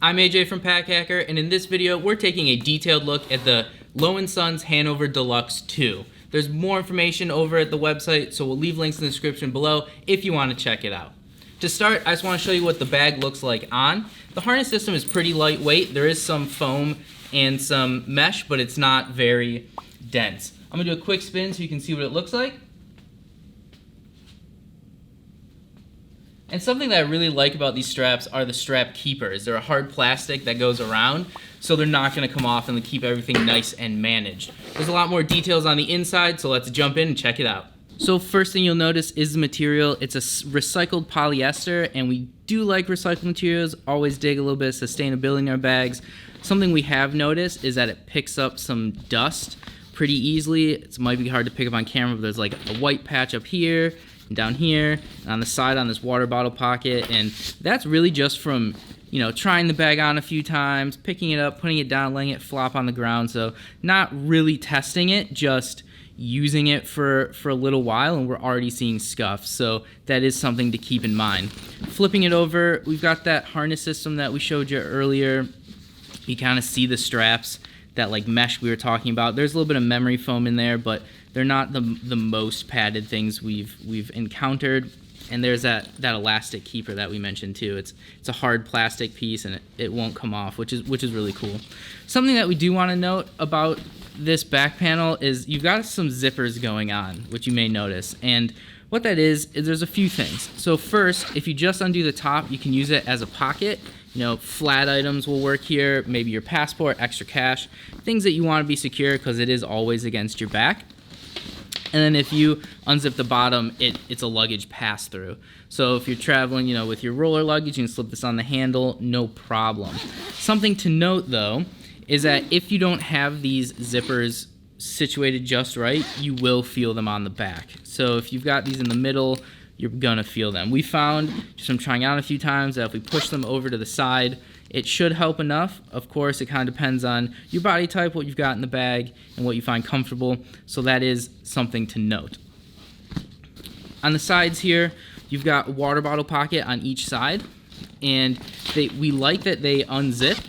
I'm AJ from Pack Hacker, and in this video we're taking a detailed look at the Low & Sons Hanover Deluxe 2. There's more information over at the website, so we'll leave links in the description below if you want to check it out. To start, I just want to show you what the bag looks like on. The harness system is pretty lightweight. There is some foam and some mesh, but it's not very dense. I'm going to do a quick spin so you can see what it looks like. And something that I really like about these straps are the strap keepers. They're a hard plastic that goes around, so they're not going to come off, and they keep everything nice and managed. There's a lot more details on the inside, so let's jump in and check it out. So first thing you'll notice is the material. It's a recycled polyester, and we do like recycled materials, always dig a little bit of sustainability in our bags. Something we have noticed is that it picks up some dust pretty easily. It might be hard to pick up on camera, but there's like a white patch up here, down here, and on the side on this water bottle pocket, and that's really just from trying the bag on a few times, picking it up, putting it down, letting it flop on the ground. So not really testing it, just using it for a little while, and we're already seeing scuff. So that is something to keep in mind. Flipping it over, we've got that harness system that we showed you earlier. You kind of see the straps, that like mesh we were talking about. There's a little bit of memory foam in there, but they're not the most padded things we've encountered. And there's that elastic keeper that we mentioned too. It's a hard plastic piece, and it won't come off, which is really cool. Something that we do want to note about this back panel is you've got some zippers going on, which you may notice. And what that is there's a few things. So first, if you just undo the top, you can use it as a pocket. Flat items will work here, maybe your passport, extra cash, things that you want to be secure because it is always against your back. And then if you unzip the bottom, it's a luggage pass-through. So if you're traveling, with your roller luggage, you can slip this on the handle, no problem. Something to note, though, is that if you don't have these zippers situated just right, you will feel them on the back. So if you've got these in the middle, you're gonna feel them. We found, just from trying out a few times, that if we push them over to the side, it should help enough. Of course, it kind of depends on your body type, what you've got in the bag, and what you find comfortable. So that is something to note. On the sides here, you've got a water bottle pocket on each side, and we like that they unzip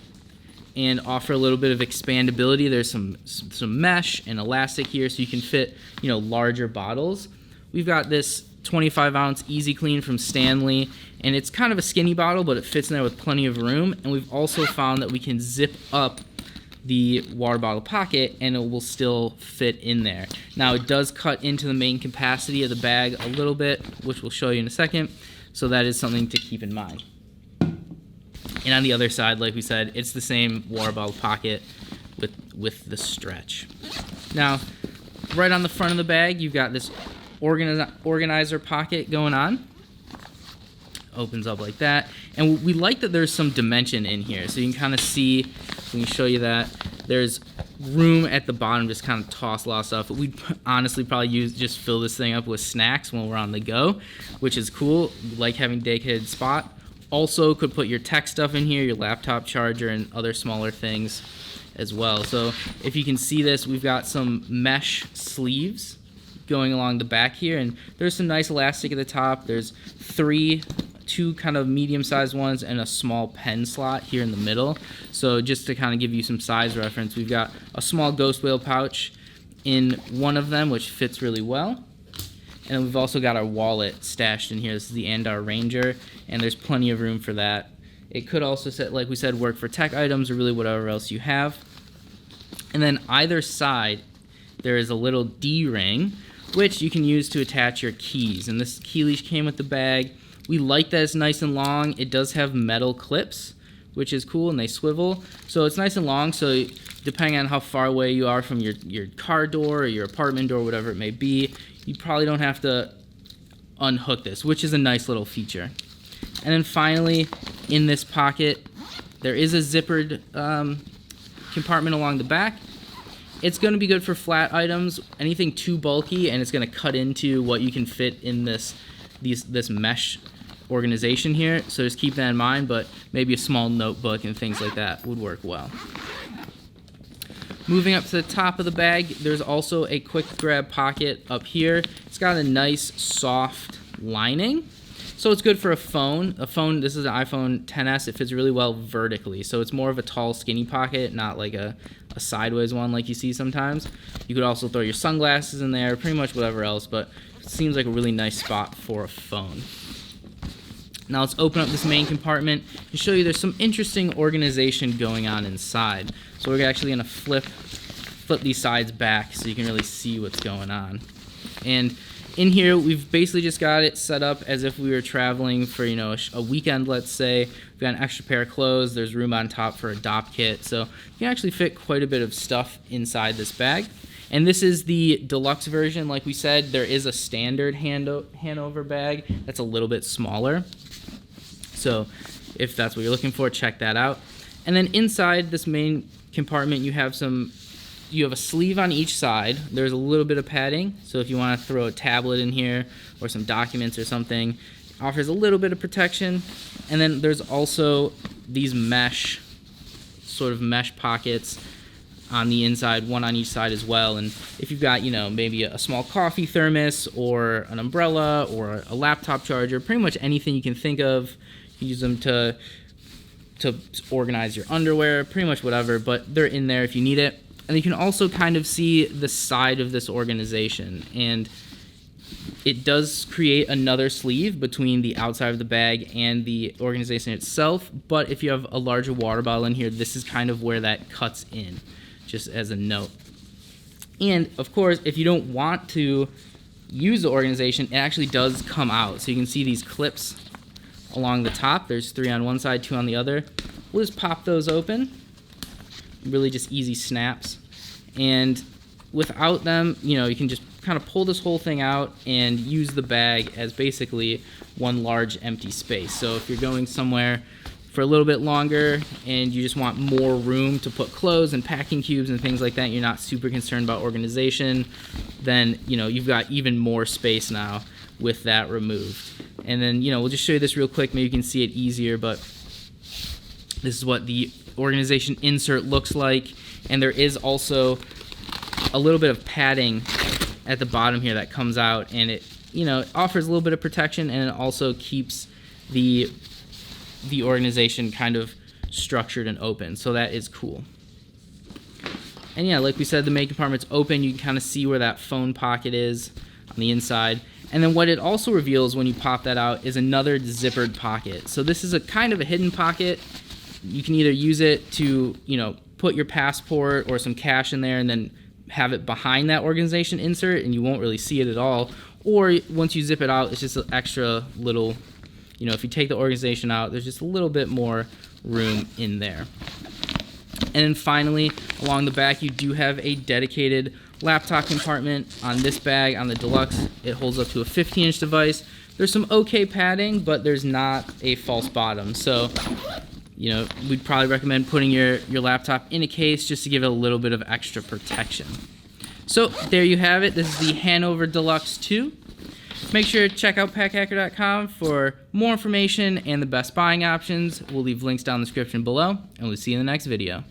and offer a little bit of expandability. There's some mesh and elastic here, so you can fit larger bottles. We've got this 25-ounce Easy Clean from Stanley, and it's kind of a skinny bottle, but it fits in there with plenty of room. And we've also found that we can zip up the water bottle pocket, and it will still fit in there. Now, it does cut into the main capacity of the bag a little bit, which we'll show you in a second, so that is something to keep in mind. And on the other side, like we said, it's the same water bottle pocket with the stretch. Now, right on the front of the bag, you've got this organizer pocket going on. Opens up like that, and we like that there's some dimension in here, so you can kind of see, we can show you that there's room at the bottom, just kind of toss a lot of stuff. But we'd honestly probably just fill this thing up with snacks when we're on the go, which is cool. We like having a dedicated spot. Also could put your tech stuff in here, your laptop charger, and other smaller things as well. So if you can see this, we've got some mesh sleeves going along the back here, and there's some nice elastic at the top. There's two kind of medium-sized ones and a small pen slot here in the middle. So just to kind of give you some size reference, we've got a small ghost whale pouch in one of them, which fits really well. And then we've also got our wallet stashed in here. This is the Andar Ranger, and there's plenty of room for that. It could also, like we said, work for tech items or really whatever else you have. And then either side, there is a little D-ring, which you can use to attach your keys. And this key leash came with the bag. We like that it's nice and long. It does have metal clips, which is cool, and they swivel. So it's nice and long, so depending on how far away you are from your car door or your apartment door, whatever it may be, you probably don't have to unhook this, which is a nice little feature. And then finally, in this pocket, there is a zippered compartment along the back. It's going to be good for flat items, anything too bulky, and it's going to cut into what you can fit in this mesh organization here. So just keep that in mind, but maybe a small notebook and things like that would work well. Moving up to the top of the bag, there's also a quick grab pocket up here. It's got a nice soft lining, So it's good for a phone. This is an iPhone XS. It fits really well vertically. So it's more of a tall, skinny pocket, not like a sideways one like you see sometimes. You could also throw your sunglasses in there, pretty much whatever else, but it seems like a really nice spot for a phone. Now let's open up this main compartment and show you there's some interesting organization going on inside. So we're actually going to flip these sides back so you can really see what's going on. And in here, we've basically just got it set up as if we were traveling for, a weekend, let's say. We've got an extra pair of clothes. There's room on top for a dop kit. So you can actually fit quite a bit of stuff inside this bag. And this is the deluxe version. Like we said, there is a standard Hanover bag that's a little bit smaller. So if that's what you're looking for, check that out. And then inside this main compartment, you have a sleeve on each side. There's a little bit of padding, so if you want to throw a tablet in here or some documents or something, it offers a little bit of protection. And then there's also these mesh pockets on the inside, one on each side as well. And if you've got, maybe a small coffee thermos or an umbrella or a laptop charger, pretty much anything you can think of, you use them to organize your underwear, pretty much whatever, but they're in there if you need it. And you can also kind of see the side of this organization, and it does create another sleeve between the outside of the bag and the organization itself, but if you have a larger water bottle in here, this is kind of where that cuts in, just as a note. And of course, if you don't want to use the organization, it actually does come out. So you can see these clips along the top. There's 3 on one side, 2 on the other. We'll just pop those open. Really just easy snaps. And without them, you can just kind of pull this whole thing out and use the bag as basically one large empty space. So if you're going somewhere for a little bit longer and you just want more room to put clothes and packing cubes and things like that, you're not super concerned about organization, then you've got even more space now with that removed. And then we'll just show you this real quick, maybe you can see it easier, but this is what the organization insert looks like. And there is also a little bit of padding at the bottom here that comes out, and it offers a little bit of protection, and it also keeps the organization kind of structured and open, so that is cool. And yeah, like we said, the main compartment's open. You can kind of see where that phone pocket is on the inside. And then what it also reveals when you pop that out is another zippered pocket. So this is a kind of a hidden pocket. You can either use it to, put your passport or some cash in there and then have it behind that organization insert and you won't really see it at all. Or once you zip it out, it's just an extra little, if you take the organization out, there's just a little bit more room in there. And then finally, along the back, you do have a dedicated laptop compartment on this bag. On the Deluxe, it holds up to a 15-inch device. There's some okay padding, but there's not a false bottom. So, we'd probably recommend putting your laptop in a case just to give it a little bit of extra protection. So there you have it. This is the Hanover Deluxe 2. Make sure to check out packhacker.com for more information and the best buying options. We'll leave links down in the description below, and we'll see you in the next video.